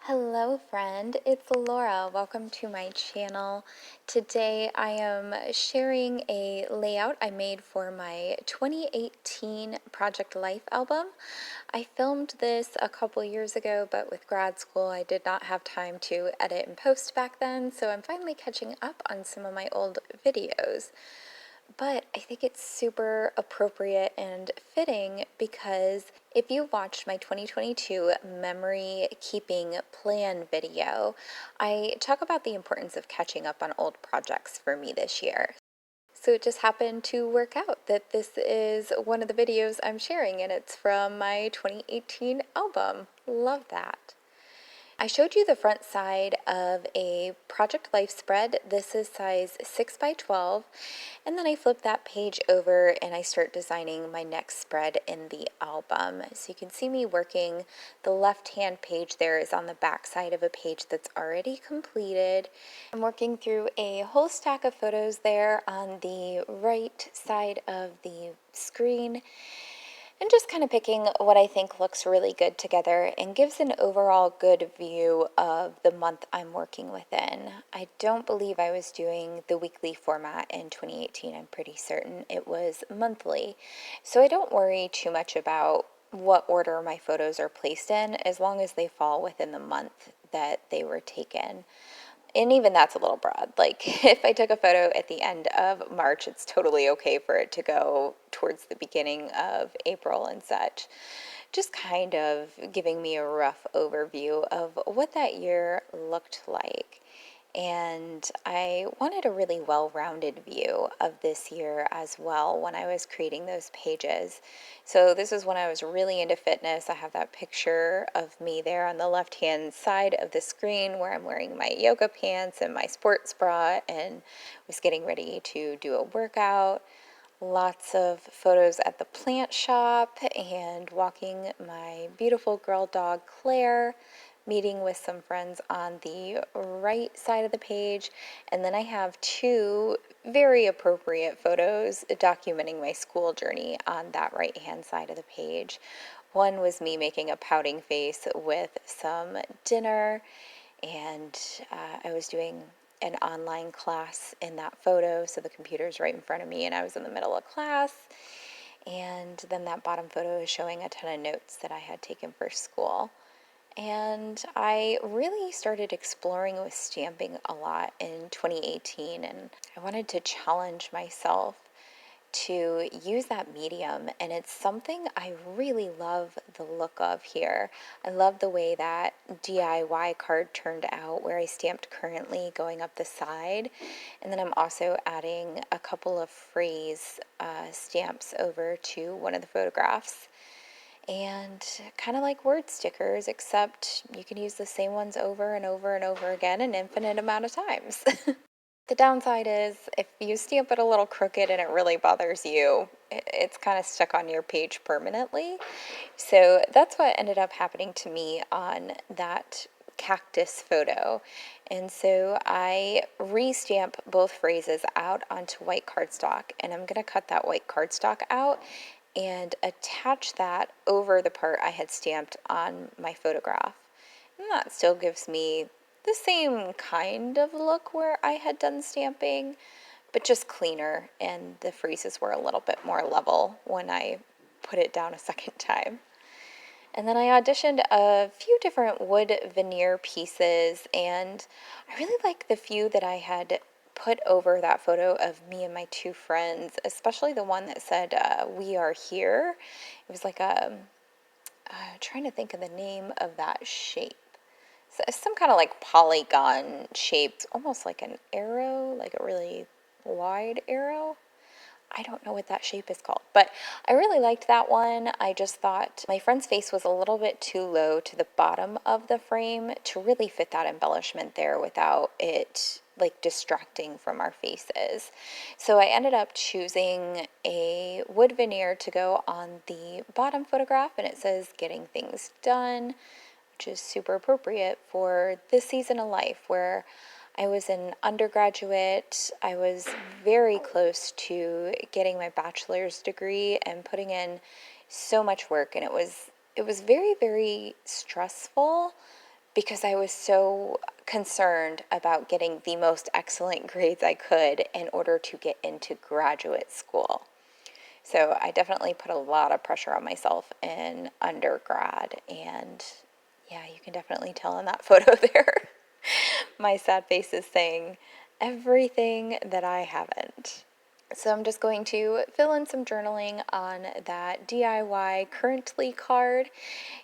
Hello friend, it's Laura. Welcome to my channel. Today I am sharing a layout I made for my 2018 Project Life album. I filmed this a couple years ago, but with grad school I did not have time to edit and post back then, so I'm finally catching up on some of my old videos. But I think it's super appropriate and fitting because if you watched my 2022 memory keeping plan video, I talk about the importance of catching up on old projects for me this year. So it just happened to work out that this is one of the videos I'm sharing, and it's from my 2018 album. Love that. I showed you the front side of a Project Life spread. This is size 6 by 12. And then I flip that page over and I start designing my next spread in the album. So you can see me working. The left-hand page there is on the back side of a page that's already completed. I'm working through a whole stack of photos there on the right side of the screen, and just kind of picking what I think looks really good together and gives an overall good view of the month I'm working within. I don't believe I was doing the weekly format in 2018. I'm pretty certain it was monthly. So I don't worry too much about what order my photos are placed in as long as they fall within the month that they were taken. And even that's a little broad. Like, if I took a photo at the end of March, it's totally okay for it to go towards the beginning of April and such. Just kind of giving me a rough overview of what that year looked like. And I wanted a really well-rounded view of this year as well when I was creating those pages. So this is when I was really into fitness. I have that picture of me there on the left-hand side of the screen where I'm wearing my yoga pants and my sports bra and was getting ready to do a workout. Lots of photos at the plant shop and walking my beautiful girl dog Claire, meeting with some friends on the right side of the page. And then I have two very appropriate photos documenting my school journey on that right hand side of the page. One was me making a pouting face with some dinner, and I was doing an online class in that photo, so the computer's right in front of me and I was in the middle of class. And then that bottom photo is showing a ton of notes that I had taken for school. And I really started exploring with stamping a lot in 2018, and I wanted to challenge myself to use that medium, and it's something I really love the look of here. I love the way that DIY card turned out where I stamped currently going up the side, and then I'm also adding a couple of phrase stamps over to one of the photographs. And kind of like word stickers, except you can use the same ones over and over and over again an infinite amount of times. The downside is if you stamp it a little crooked and it really bothers you, it's kind of stuck on your page permanently. So that's what ended up happening to me on that cactus photo. And so I re-stamp both phrases out onto white cardstock, and I'm going to cut that white cardstock out and attach that over the part I had stamped on my photograph. And that still gives me the same kind of look where I had done stamping, but just cleaner, and the freezes were a little bit more level when I put it down a second time. And then I auditioned a few different wood veneer pieces, and I really like the few that I had put over that photo of me and my two friends, especially the one that said, "We are here." It was like trying to think of the name of that shape. Some kind of like polygon shaped, almost like an arrow, like a really wide arrow. I don't know what that shape is called, but I really liked that one. I just thought my friend's face was a little bit too low to the bottom of the frame to really fit that embellishment there without it like distracting from our faces. So I ended up choosing a wood veneer to go on the bottom photograph, and it says "Getting Things Done," which is super appropriate for this season of life where I was an undergraduate. I was very close to getting my bachelor's degree and putting in so much work, and it was very, very stressful, because I was so concerned about getting the most excellent grades I could in order to get into graduate school. So I definitely put a lot of pressure on myself in undergrad, and yeah, you can definitely tell in that photo there. My sad face is saying everything that I haven't. So I'm just going to fill in some journaling on that DIY currently card,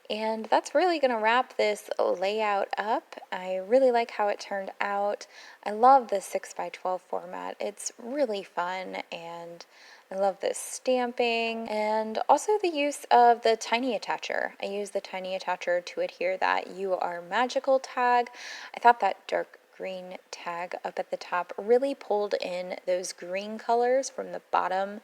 and that's really going to wrap this layout up. I really like how it turned out. I love the 6x12 format. It's really fun, and I love this stamping and also the use of the tiny attacher. I use the tiny attacher to adhere that "You Are Magical" tag. I thought that dark green tag up at the top really pulled in those green colors from the bottom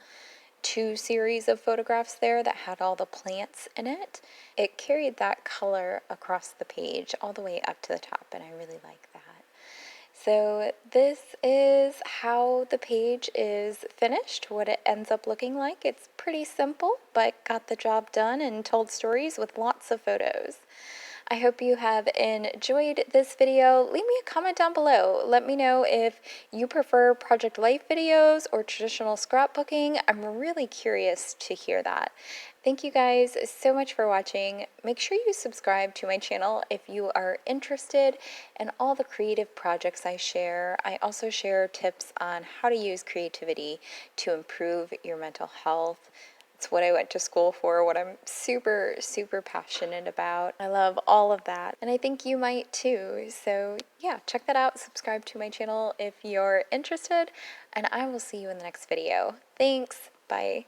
two series of photographs there that had all the plants in it. It carried that color across the page all the way up to the top, and I really like that. So this is how the page is finished, what it ends up looking like. It's pretty simple, but got the job done and told stories with lots of photos. I hope you have enjoyed this video. Leave me a comment down below. Let me know if you prefer Project Life videos or traditional scrapbooking. I'm really curious to hear that. Thank you guys so much for watching. Make sure you subscribe to my channel if you are interested in all the creative projects I share. I also share tips on how to use creativity to improve your mental health. It's what I went to school for, what I'm super, super passionate about. I love all of that, and I think you might too. So yeah, check that out. Subscribe to my channel if you're interested, and I will see you in the next video. Thanks. Bye.